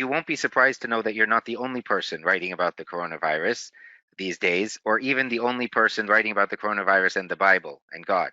you won't be surprised to know that you're not the only person writing about the coronavirus these days, or even the only person writing about the coronavirus and the Bible and God.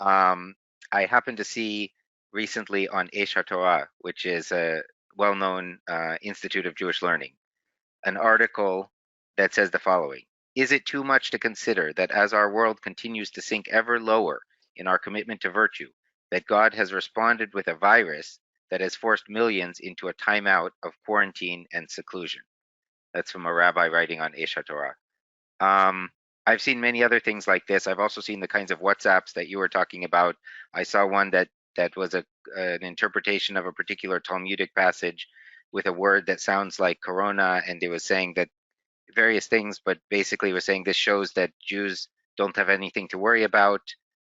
I happened to see recently on Torah, which is a well-known Institute of Jewish Learning, an article that says the following: is it too much to consider that as our world continues to sink ever lower in our commitment to virtue, that God has responded with a virus that has forced millions into a timeout of quarantine and seclusion? That's from a rabbi writing on Torah. I've seen many other things like this. I've also seen the kinds of WhatsApps that you were talking about. I saw one that was an interpretation of a particular Talmudic passage with a word that sounds like corona, and it was saying that various things, but basically was saying this shows that Jews don't have anything to worry about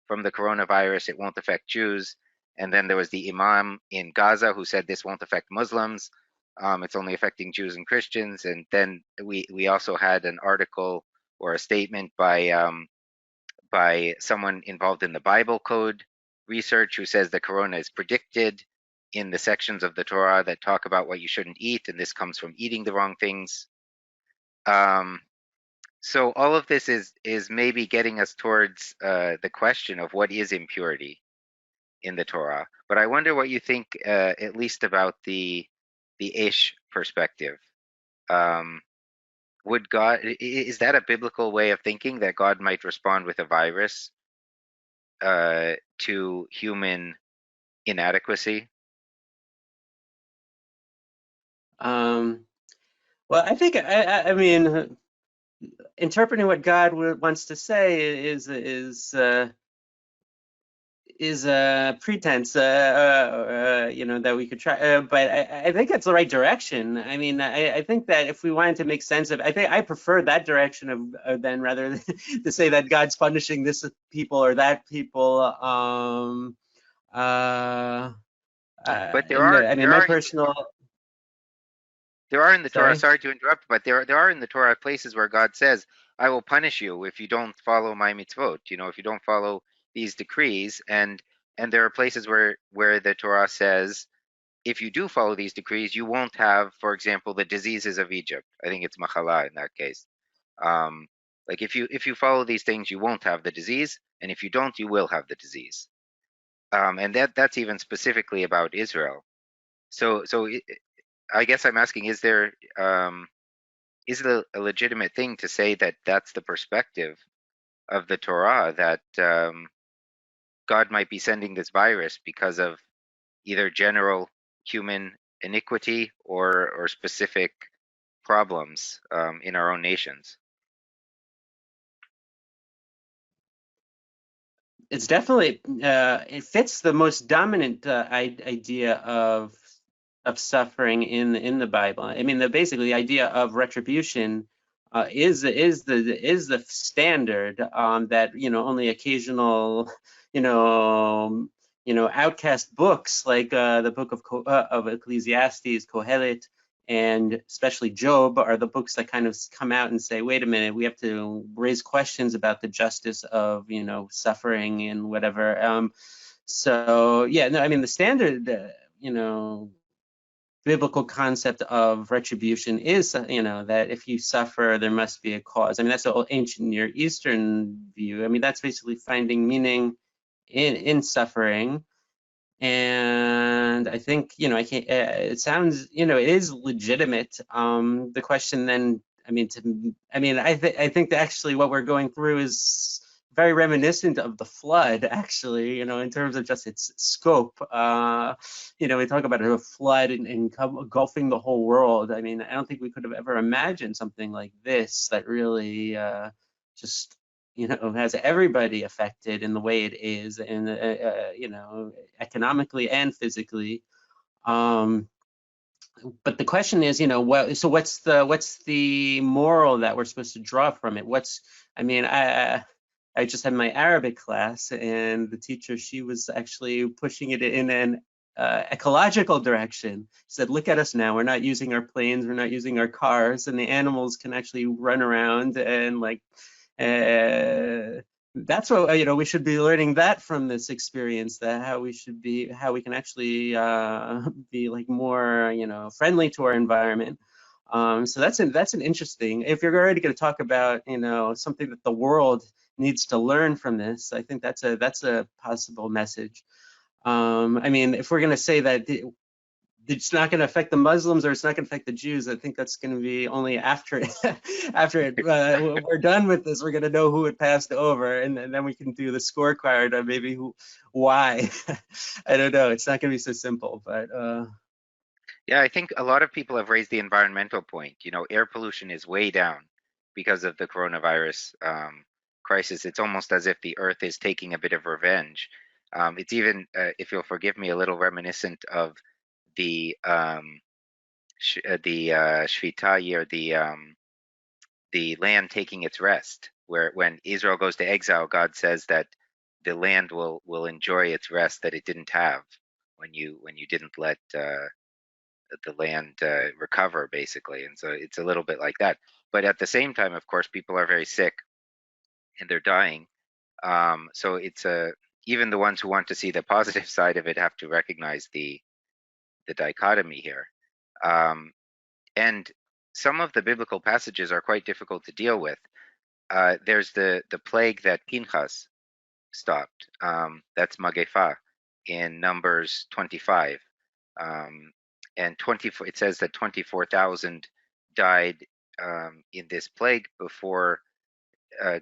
from the coronavirus. It won't affect Jews. And then there was the imam in Gaza who said this won't affect Muslims. It's only affecting Jews and Christians. And then we also had an article or a statement by someone involved in the Bible code research who says the corona is predicted in the sections of the Torah that talk about what you shouldn't eat, and this comes from eating the wrong things. So all of this is maybe getting us towards the question of what is impurity in the Torah. But I wonder what you think, at least about the Ish perspective. Would God, is that a biblical way of thinking, that God might respond with a virus to human inadequacy? Well, I think I mean, interpreting what God wants to say is a pretense, that we could try, but I think that's the right direction. I mean, I think that if we wanted to make sense of, I prefer that direction of than rather to say that God's punishing this people or that people. But there are, I mean, my personal. There are in the Torah, Sorry? sorry to interrupt, but there are in the Torah places where God says, I will punish you if you don't follow my mitzvot, if you don't follow these decrees. And there are places where the Torah says, if you do follow these decrees, you won't have, for example, the diseases of Egypt. I think it's machala in that case. Like if you follow these things, you won't have the disease, and if you don't, you will have the disease. And that's even specifically about Israel. So I guess I'm asking, is it a legitimate thing to say that that's the perspective of the Torah, that God might be sending this virus because of either general human iniquity or specific problems in our own nations? It's definitely it fits the most dominant idea of suffering in the Bible. I mean, basically the idea of retribution is the standard that only occasional outcast books like the book of Ecclesiastes, Kohelet, and especially Job are the books that kind of come out and say, wait a minute, we have to raise questions about the justice of suffering and whatever. So yeah, no, I mean the standard biblical concept of retribution is that if you suffer, there must be a cause. I mean, that's the ancient Near Eastern view. I mean, that's basically finding meaning in suffering. And I think it sounds it is legitimate. The question then, I think that actually what we're going through is very reminiscent of the flood, actually, in terms of just its scope. We talk about a flood engulfing the whole world. I mean, I don't think we could have ever imagined something like this that really just has everybody affected in the way it is, and economically and physically. But the question is, so what's the moral that we're supposed to draw from it? I just had my Arabic class, and the teacher, she was actually pushing it in an ecological direction. She said, look at us now, we're not using our planes, we're not using our cars, and the animals can actually run around and That's what, we should be learning that from this experience, that how we can actually be like more, friendly to our environment. So that's an interesting, if you're already going to talk about, something that the world needs to learn from this, I think that's a possible message. I mean, if we're going to say that it's not going to affect the Muslims or it's not going to affect the Jews, I think that's going to be only after we're done with this, we're going to know who it passed over, and then we can do the scorecard of maybe why. I don't know. It's not going to be so simple, but Yeah, I think a lot of people have raised the environmental point. Air pollution is way down because of the coronavirus crisis. It's almost as if the Earth is taking a bit of revenge. It's even, if you'll forgive me, a little reminiscent of the Shvita year, the land taking its rest, where when Israel goes to exile, God says that the land will enjoy its rest that it didn't have when you didn't let the land recover, basically. And so it's a little bit like that. But at the same time, of course, people are very sick and they're dying. So it's even the ones who want to see the positive side of it have to recognize the dichotomy here. And some of the biblical passages are quite difficult to deal with. There's the plague that Pinchas stopped. That's Magefa in Numbers 25. And it says that 24,000 died in this plague before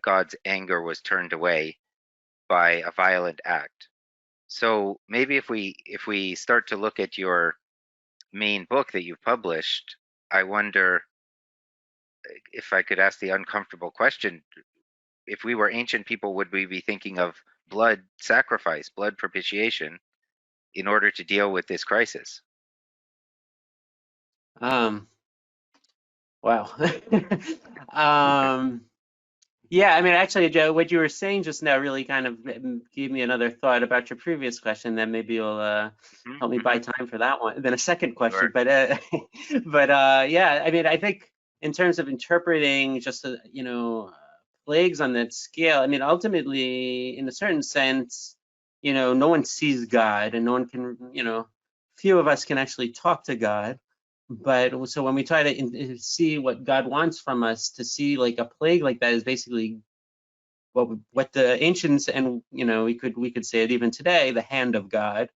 God's anger was turned away by a violent act. So maybe if we start to look at your main book that you've published, I wonder if I could ask the uncomfortable question: if we were ancient people, would we be thinking of blood sacrifice, blood propitiation, in order to deal with this crisis? Wow. Yeah, I mean, actually, Joe, what you were saying just now really kind of gave me another thought about your previous question. Then maybe you'll help me buy time for that one. Then a second question, Sure. but yeah, I mean, I think in terms of interpreting just plagues on that scale, I mean, ultimately, in a certain sense, no one sees God, and no one can, few of us can actually talk to God. But so when we try to see what God wants from us, to see like a plague like that is basically what the ancients, and we could say it even today, the hand of God.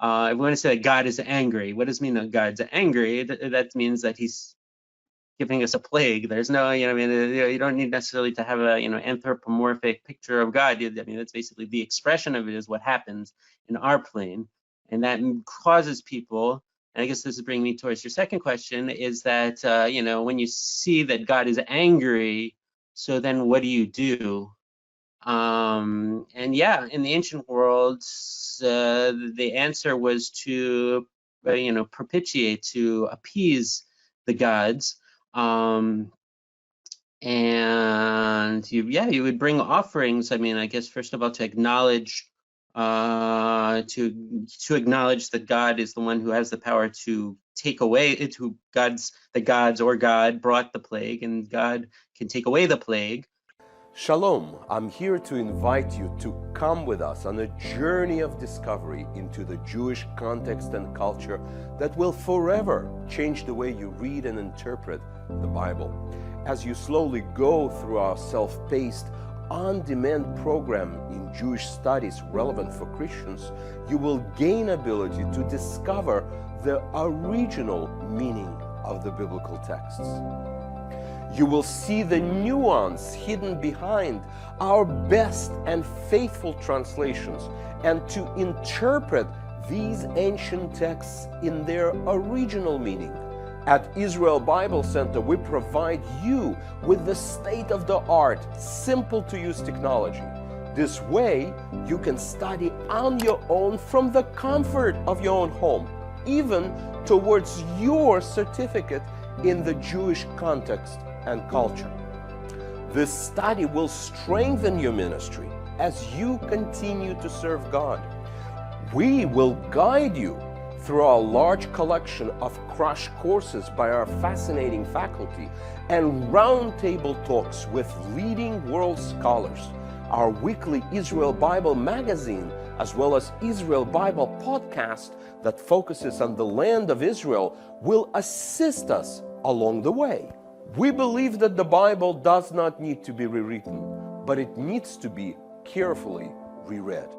If we want to say that God is angry, what does it mean that God's angry? That means that He's giving us a plague. There's no, I mean, you don't need necessarily to have a anthropomorphic picture of God. I mean, that's basically the expression of it is what happens in our plane, and that causes people. And I guess this is bringing me towards your second question, is that, when you see that God is angry, so then what do you do? And yeah, in the ancient world, the answer was to, propitiate, to appease the gods. And you would bring offerings. I mean, I guess first of all, to acknowledge acknowledge that God is the one who has the power to take away it, the gods or God brought the plague, and God can take away the plague. Shalom, I'm here to invite you to come with us on a journey of discovery into the Jewish context and culture that will forever change the way you read and interpret the Bible. As you slowly go through our self-paced, on-demand program in Jewish studies relevant for Christians, you will gain ability to discover the original meaning of the biblical texts. You will see the nuance hidden behind our best and faithful translations, and to interpret these ancient texts in their original meaning. At Israel Bible Center, we provide you with the state-of-the-art, simple-to-use technology. This way, you can study on your own from the comfort of your own home, even towards your certificate in the Jewish context and culture. This study will strengthen your ministry as you continue to serve God. We will guide you through our large collection of crash courses by our fascinating faculty and roundtable talks with leading world scholars. our weekly Israel Bible magazine, as well as Israel Bible podcast that focuses on the land of Israel, will assist us along the way. We believe that the Bible does not need to be rewritten, but it needs to be carefully reread.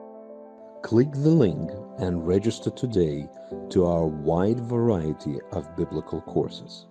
Click the link and register today to our wide variety of biblical courses.